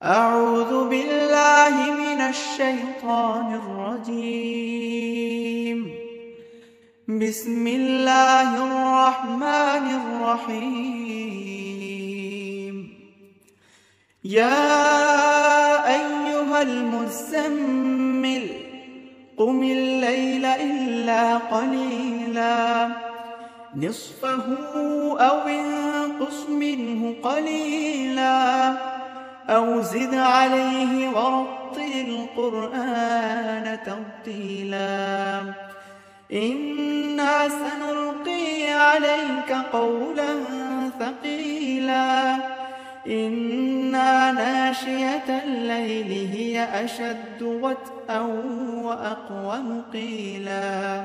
أعوذ بالله من الشيطان الرجيم. بسم الله الرحمن الرحيم. يا أيها المزمل قم الليل إلا قليلا نصفه أو انقص منه قليلا أو زد عليه ورتل القرآن ترتيلا إنا سنلقي عليك قولا ثقيلا إن ناشئة الليل هي أشد وطئا وأقوم قيلا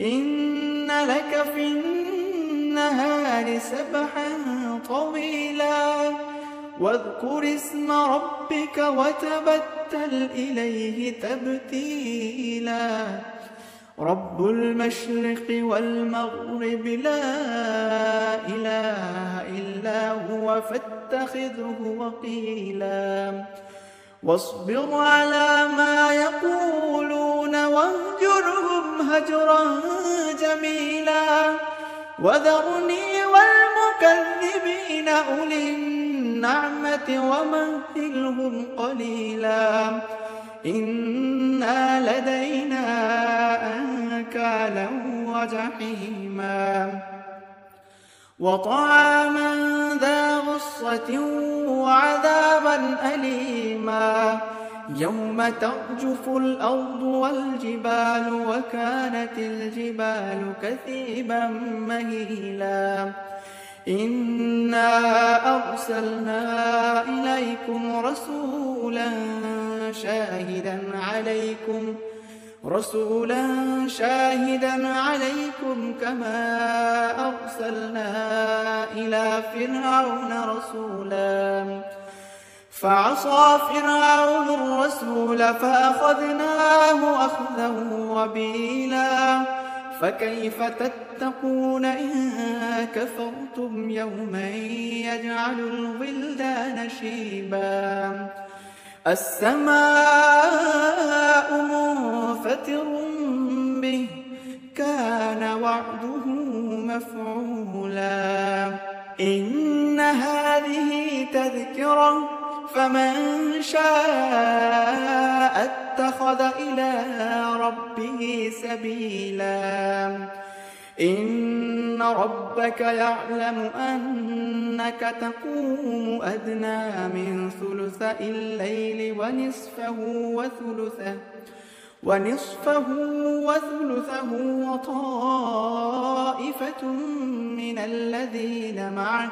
إن لك في النهار سبحا طويلا واذكر اسم ربك وتبتل إليه تبتيلا رب المشرق والمغرب لا إله إلا هو فاتخذه وكيلا واصبر على ما يقولون واهجرهم هجرا جميلا وذرني والمكذبين أولي النعمة ومهلهم قليلا إنا لدينا أنكالا وجحيما وطعاما ذا غصة وعذابا أليما يوم ترجف الأرض والجبال وكانت الجبال كثيبا مهيلا إنا أرسلنا إليكم رسولا شاهدا عليكم كما أرسلنا إلى فرعون رسولا فعصى فرعون الرسول فأخذناه أخذا وبيلا فكيف تتقون إن كفرتم يوما يجعل الولدان شيبا السماء منفطر به كان وعده مفعولا إن هذه تذكرة فمن شاء اتخذ إلى ربه سبيلا إن ربك يعلم أنك تقوم أدنى من ثلثي الليل ونصفه وثلثه وطائفة من الذين معك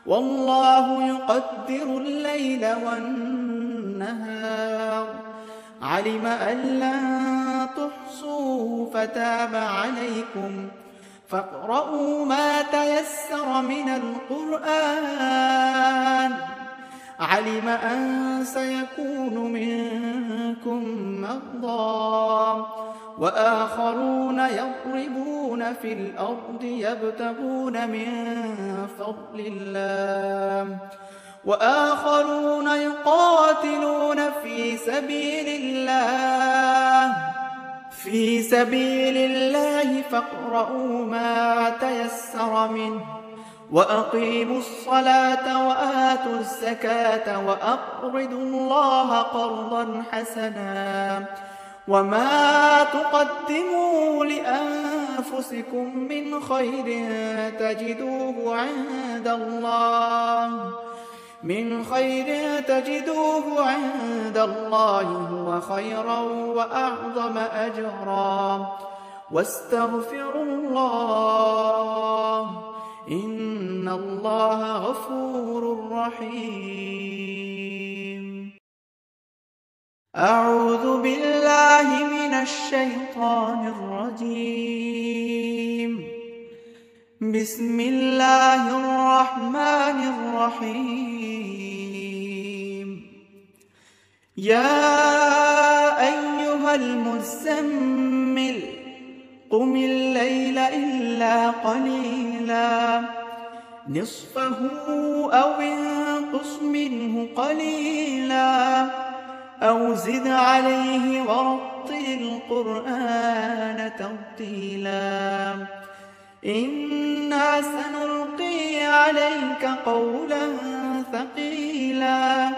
والله يقدر الليل والنهار علم أن لن تحصوا فتاب عليكم فاقرؤوا ما تيسر من القرآن علم أن سيكون منكم مرضى وآخرون يضربون في الأرض يبتغون من فضل الله وآخرون يقاتلون في سبيل الله فاقرؤوا ما تيسر منه وأقيموا الصلاة وآتوا الزكاة وأقرضوا الله قرضا حسنا وما تقدموا لأنفسكم من خير تجدوه عند الله هو خيرا وأعظم أجرا واستغفروا الله إن الله غفور رحيم. أعوذ بالله من الشيطان الرجيم. بسم الله الرحمن الرحيم. يا أيها المزمل قم الليل إلا قليلا نصفه أو انقص منه قليلا أو زد عليه ورتل القرآن ترتيلا إنا سنلقي عليك قولا ثقيلا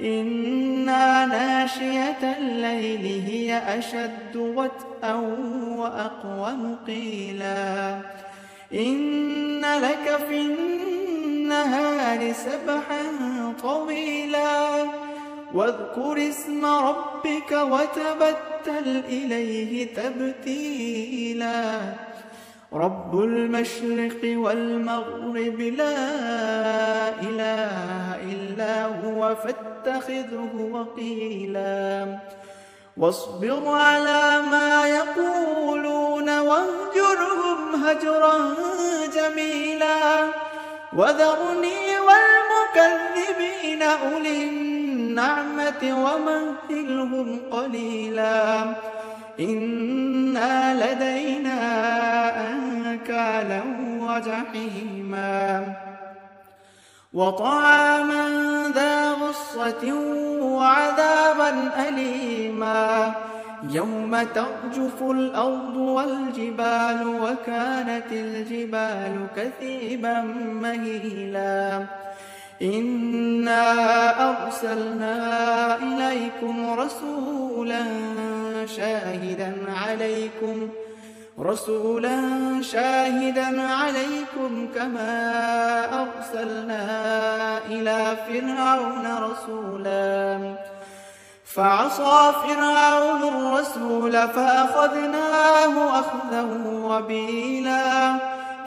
إنا ناشية الليل هي أشد وطئا وأقوم قيلا إن لك في النهار سبحا طويلا واذكر اسم ربك وتبتل إليه تبتيلا رب المشرق والمغرب لا إله إلا هو فاتخذه وكيلا واصبر على ما يقولون واهجرهم هجرا جميلا وذرني والمكذبين أولي النعمة ومهلهم قليلا إنا لدينا أنكالا وجحيما وطعاما ذا غصة وعذابا أليما يوم ترجف الأرض والجبال وكانت الجبال كثيبا مهيلا إنا أرسلنا إليكم رسولا شاهدا عليكم كما أرسلنا إلى فرعون رسولا فعصى فرعون الرسول فأخذناه أخذا وبيلا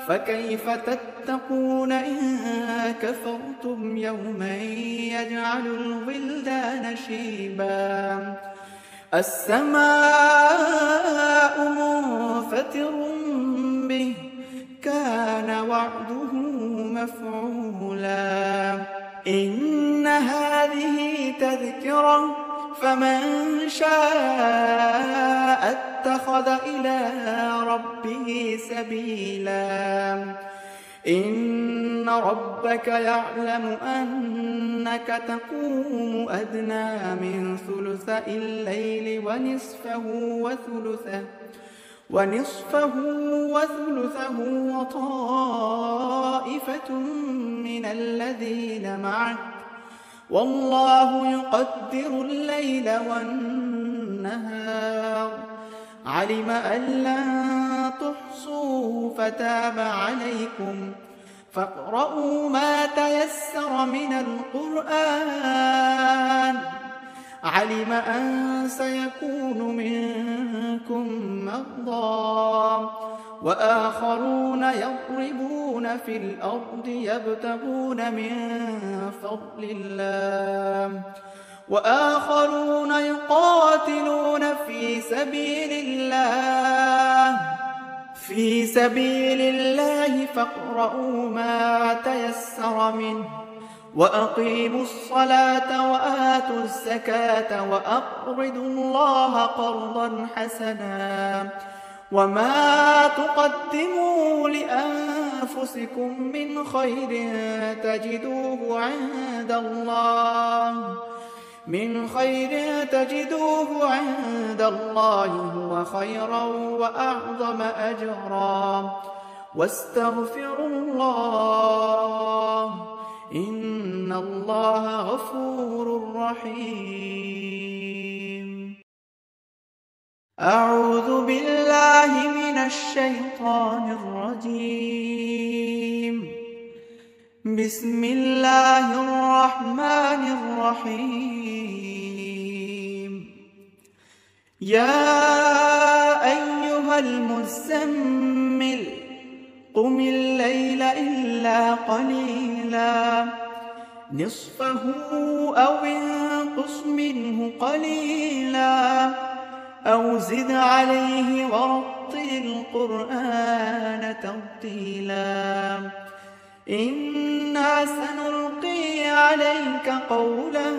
فكيف تتقون إن كفرتم يوما يجعل الولدان شيبا السماء منفطر به كان وعده مفعولا إن هذه تذكرة فمن شاء اتخذ إلى ربه سبيلا إن ربك يعلم أنك تقوم أدنى من ثلثي الليل ونصفه وثلثه وطائفة من الذين معك والله يقدر الليل والنهار علم أن لن تحصوا فتاب عليكم فاقرؤوا ما تيسر من القرآن علم أن سيكون منكم مرضى وآخرون يضربون في الأرض يبتغون من فضل الله وآخرون يقاتلون في سبيل الله فاقرؤوا ما تيسر منه وأقيموا الصلاة وآتوا الزكاة وأقرضوا الله قرضا حسنا وما تقدموا لأنفسكم من خير تجدوه عند الله هو خيرا وأعظم أجرا واستغفروا الله إن الله غفور رحيم أعوذ بالله من الشيطان الرجيم بسم الله الرحمن الرحيم يا أيها المزمل قم الليل إلا قليلا نصفه أو انقص منه قليلا أو زد عليه ورتل القرآن ترتيلا إنا سنلقي عليك قولا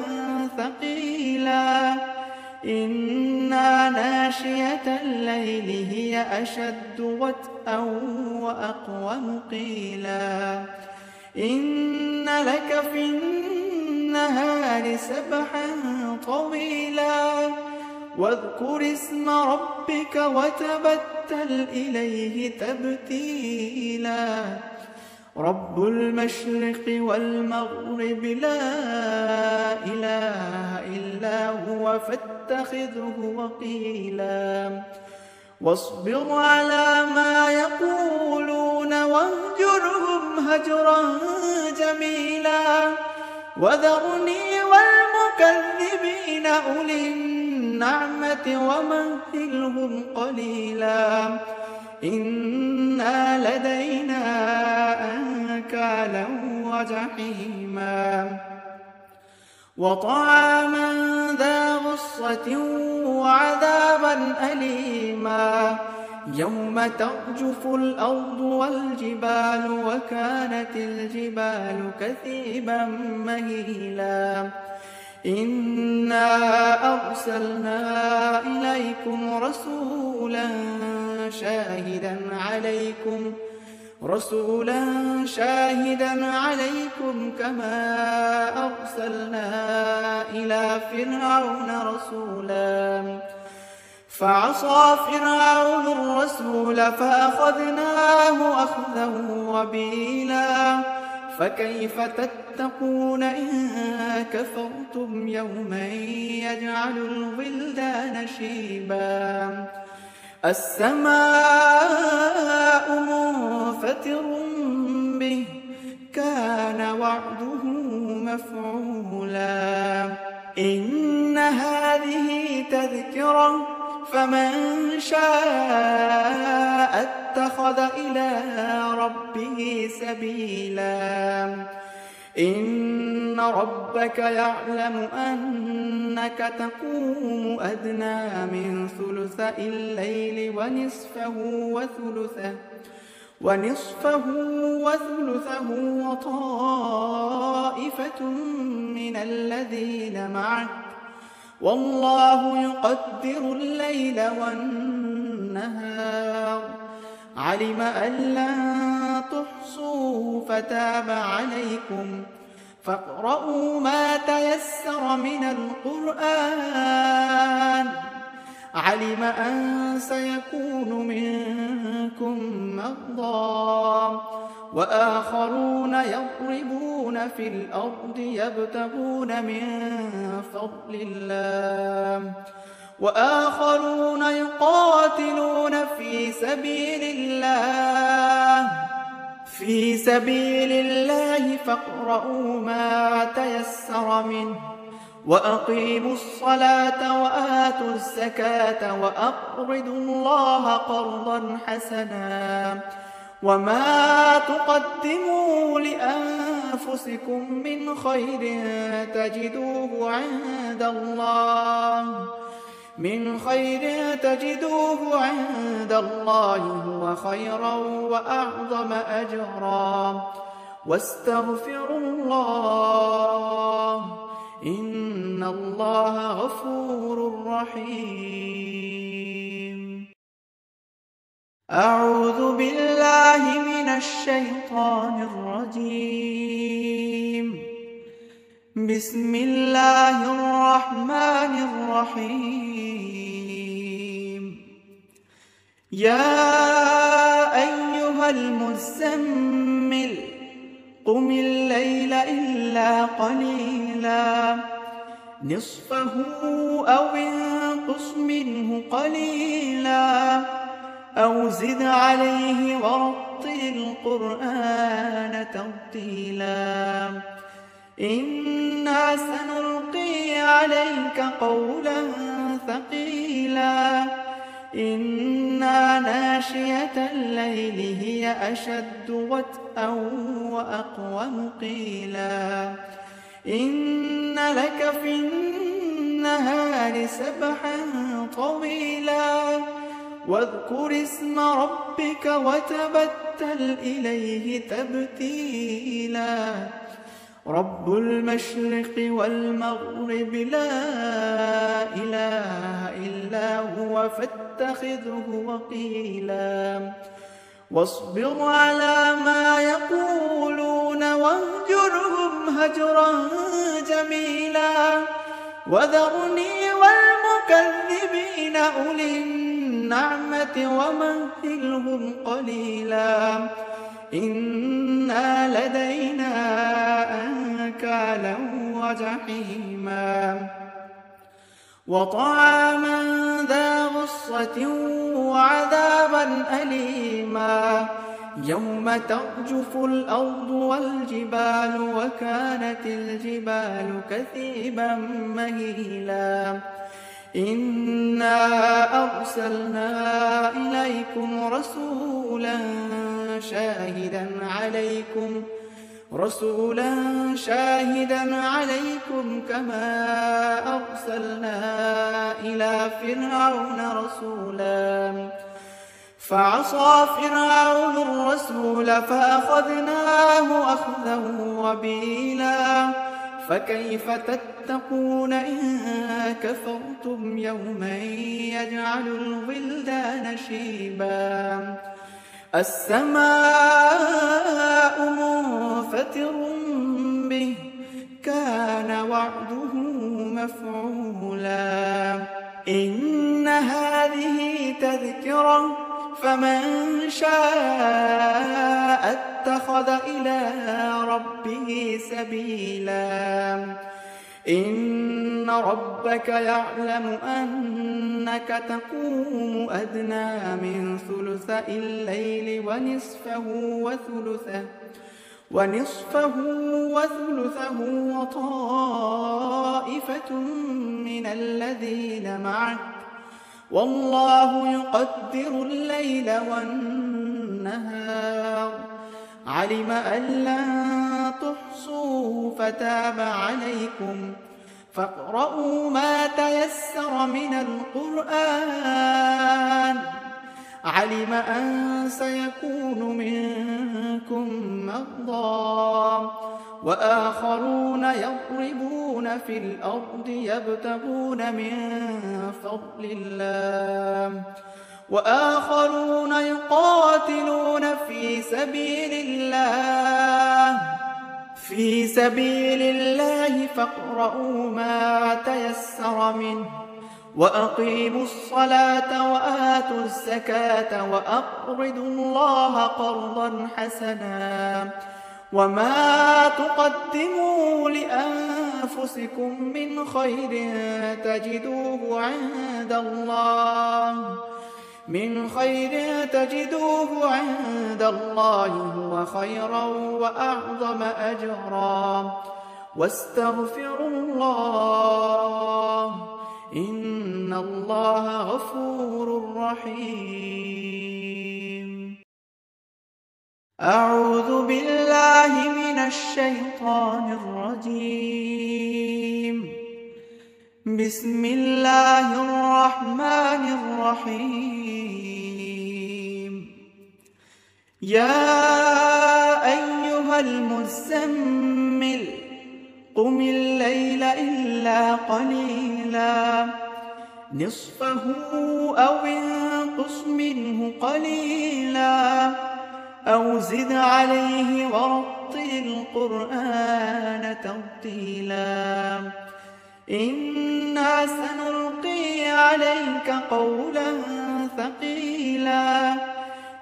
ثقيلا إنا ناشية الليل هي أشد وطئا وأقوم قيلا إن لك في النهار سبحا طويلا واذكر اسم ربك وتبتل إليه تبتيلا رب المشرق والمغرب لا إله إلا هو فاتخذه وكيلا واصبر على ما يقولون واهجرهم هجرا جميلا وذرني والمكذبين أولي النعمة ومهلهم قليلا إنا لدينا أنكالا وجحيما وطعاما ذا غصة وعذابا أليما يوم ترجف الأرض والجبال وكانت الجبال كثيبا مهيلا إنا أرسلنا إليكم رسولا شاهدا عليكم كما أرسلنا إلى فرعون رسولا فعصى فرعون الرسول فأخذناه أخذا وبيلا فكيف تتقون إن كفرتم يوما يجعل الولدان شيبا السماء منفطر به كان وعده مفعولا إن هذه تذكرة فمن شاء اتخذ إلى ربه سبيلا إن ربك يعلم أنك تقوم أدنى من ثلثي الليل ونصفه وثلثه وطائفة من الذين معك والله يقدر الليل والنهار علم أن لن تحصوا فتاب عليكم فاقرؤوا ما تيسر من القرآن علم أن سيكون منكم مرضى وآخرون يضربون في الأرض يبتغون من فضل الله وآخرون يقاتلون في سبيل الله فاقرؤوا ما تيسر منه وأقيموا الصلاة وآتوا الزكاة وأقرضوا الله قرضا حسنا وما تقدموا لأنفسكم من خير تجدوه عند الله هو خيرا وأعظم أجرا واستغفروا الله إن الله غفور رحيم أعوذ بالله من الشيطان الرجيم بسم الله الرحمن الرحيم يا أيها المزمل قم الليل إلا قليلا نصفه أو انقص منه قليلا أو زد عليه ورتل القرآن ترتيلا إنا سنلقي عليك قولا ثقيلا إن ناشئة الليل هي أشد وطئا وأقوم قيلا إن لك في النهار سبحا طويلا واذكر اسم ربك وتبتل إليه تبتيلا رب المشرق والمغرب لا إله إلا هو فاتخذه وكيلا واصبر على ما يقولون واهجرهم هجرا جميلا وذرني والمكذبين أولي النعمة ومهلهم قليلا إنا لدينا أنكالا وجحيما وطعاما ذا غصة وعذابا أليما يوم ترجف الأرض والجبال وكانت الجبال كثيبا مهيلا إنا أرسلنا إليكم رسولا شاهدا عليكم كما أرسلنا إلى فرعون رسولا فعصى فرعون الرسول فأخذناه أخذا وبيلا فكيف تتقون إن كفرتم يوما يجعل الولدان شيبا السماء منفطر به كان وعده مفعولا إن هذه تذكرة فمن شاء اتخذ إلى ربه سبيلا إن ربك يعلم أنك تقوم أدنى من ثلثي الليل ونصفه وثلثه وطائفة من الذين معك والله يقدر الليل والنهار علم أن لن تحصوا فتاب عليكم فاقرؤوا ما تيسر من القرآن علم أن سيكون منكم مرضى وآخرون يضربون في الأرض يبتغون من فضل الله وآخرون يقاتلون في سبيل الله فاقرؤوا ما تيسر منه وأقيموا الصلاة وآتوا الزكاة وأقرضوا الله قرضا حسنا وما تقدموا لأنفسكم من خير تجدوه عند الله هو خيرا وأعظم أجرا واستغفروا الله إن الله غفور رحيم أعوذ بالله من الشيطان الرجيم بسم الله الرحمن الرحيم يا أيها المزمل قم الليل إلا قليلا نصفه أو انقص منه قليلا أو زد عليه ورتل القرآن ترتيلا إنا سنلقي عليك قولا ثقيلا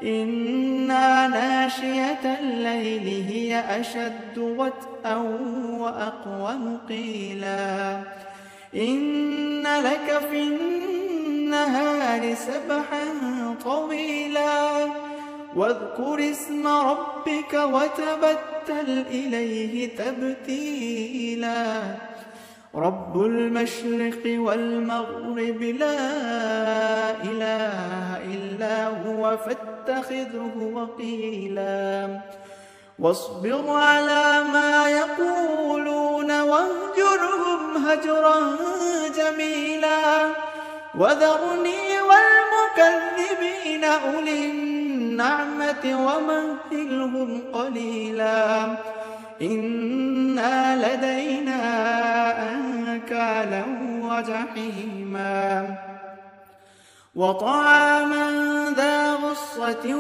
إن ناشئة الليل هي أشد وطئا وأقوم قيلا إن لك في النهار سبحا طويلا واذكر اسم ربك وتبتل إليه تبتيلا رب المشرق والمغرب لا إله إلا هو فاتخذه وكيلا واصبر على ما يقولون واهجرهم هجرا جميلا وذرني والمكذبين أولي النعمة ومهلهم قليلا إنا لدينا أنكالا وجحيما وطعاما ذا غصة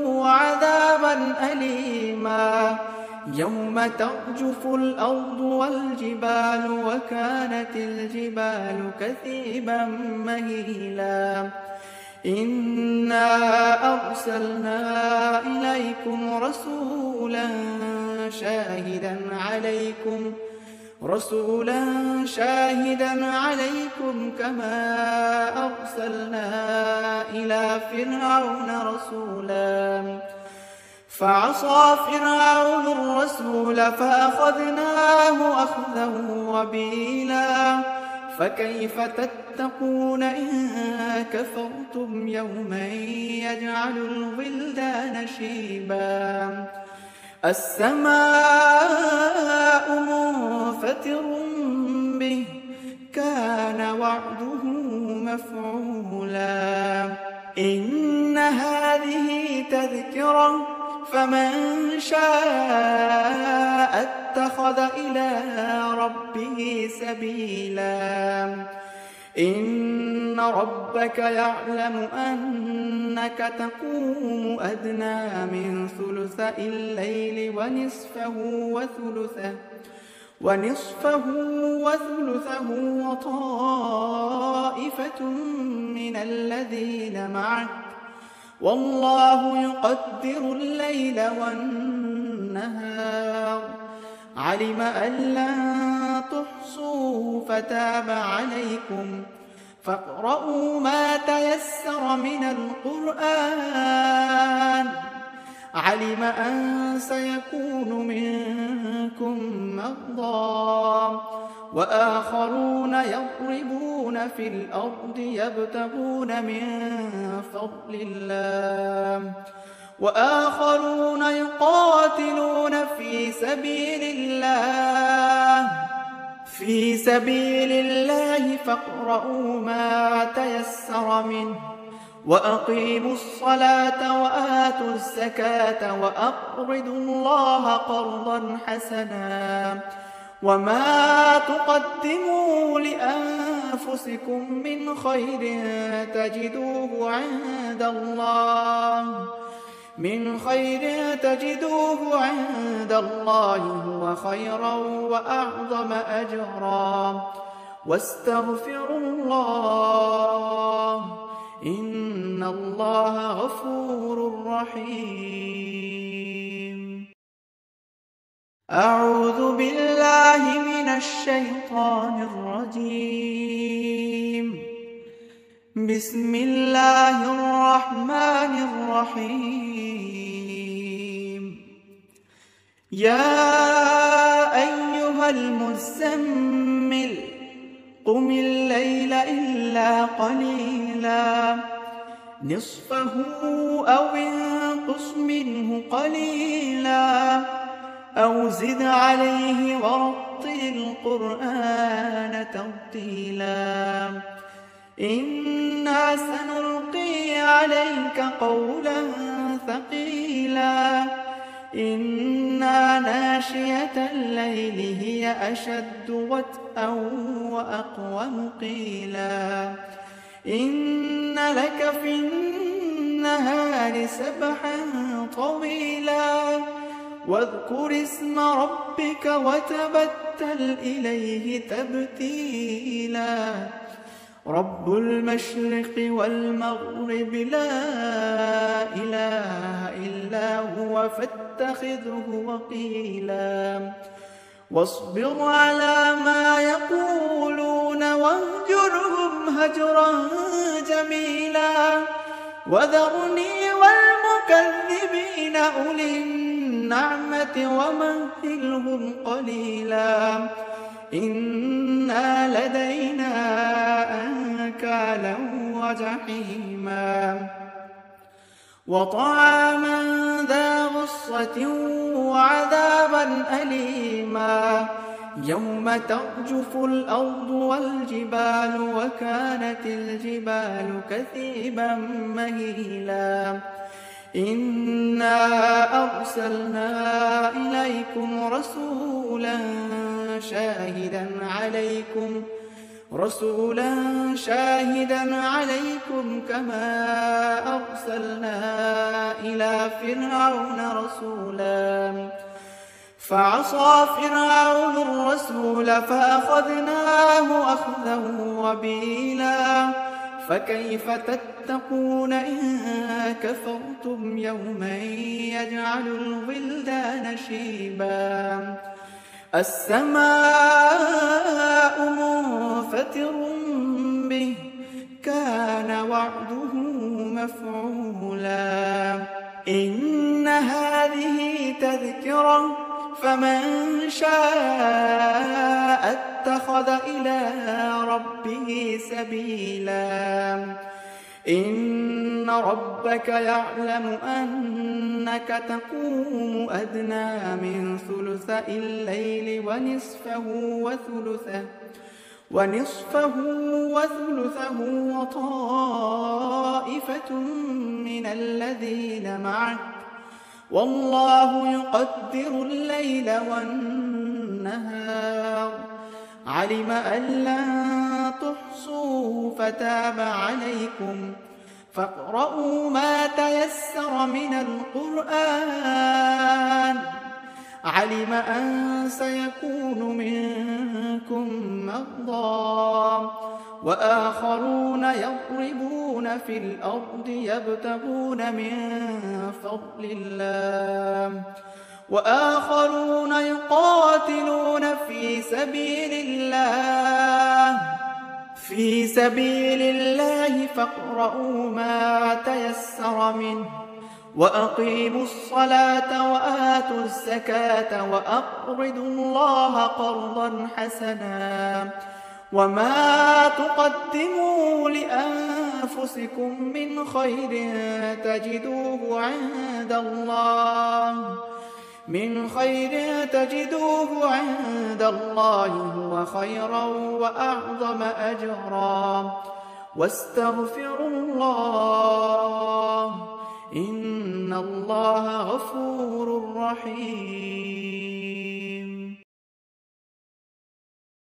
وعذابا أليما يوم ترجف الأرض والجبال وكانت الجبال كثيبا مهيلا إنا أرسلنا إليكم رسولا شاهدا عليكم كما أرسلنا إلى فرعون رسولا فعصى فرعون الرسول فأخذناه أخذا وبيلا فكيف تتقون إن كفرتم يوما يجعل الولدان شيبا السماء منفطر به كان وعده مفعولا إن هذه تذكرة فمن شاء اتخذ إلى ربه سبيلا إن ربك يعلم أنك تقوم أدنى من ثلثي الليل ونصفه وثلثه وطائفة من الذين معك والله يقدر الليل والنهار علم أن لن تحصوا فتاب عليكم فاقرؤوا ما تيسر من القرآن علم أن سيكون منكم مرضى وآخرون يضربون في الأرض يبتغون من فضل الله وآخرون يقاتلون في سبيل الله فاقرؤوا ما تيسر منه وأقيموا الصلاة وآتوا الزكاة وأقرضوا الله قرضا حسنا وما تقدموا لأنفسكم من خير تجدوه عند الله هو خيرا وأعظم أجرا واستغفروا الله إن الله غفور رحيم أعوذ بالله من الشيطان الرجيم بسم الله الرحمن الرحيم يا أيها المزمل قم الليل إلا قليلا نصفه أو انقص منه قليلا أو زد عليه ورتل القرآن ترتيلا إنا سنلقي عليك قولا ثقيلا إن ناشئة الليل هي أشد وطئا وأقوم قيلا إن لك في النهار سبحا طويلا واذكر اسم ربك وتبتل إليه تبتيلا رب المشرق والمغرب لا إله إلا هو فاتخذه وكيلا واصبر على ما يقولون واهجرهم هجرا جميلا وذرني والمكذبين أولي النعمة ومهلهم قليلا إنا لدينا أنكالا وجحيما وطعاما ذا غصة وعذابا أليما يوم ترجف الأرض والجبال وكانت الجبال كثيبا مهيلا إنا أرسلنا إليكم رسولا شاهدا عليكم كما أرسلنا إلى فرعون رسولا فعصى فرعون الرسول فأخذناه أخذا وبيلا فكيف تتقون إن كفرتم يوما يجعل الولدان شيبا السماء منفطر به كان وعده مفعولا إن هذه تذكرة فمن شاء اتخذ إلى ربه سبيلا إن ربك يعلم أنك تقوم أدنى من ثلثي الليل ونصفه وثلثه وطائفة من الذين معك والله يقدر الليل والنهار علم أن لن تحصوا فتاب عليكم فاقرؤوا ما تيسر من القرآن علم أن سيكون منكم مرضى وآخرون يضربون في الأرض يبتغون من فضل الله وآخرون يقاتلون في سبيل الله فاقرؤوا ما تيسر منه وأقيموا الصلاة وآتوا الزكاة وأقرضوا الله قرضا حسنا وما تقدموا لأنفسكم من خير تجدوه عند الله هو خيرا وأعظم أجرا واستغفروا الله إن الله غفور رحيم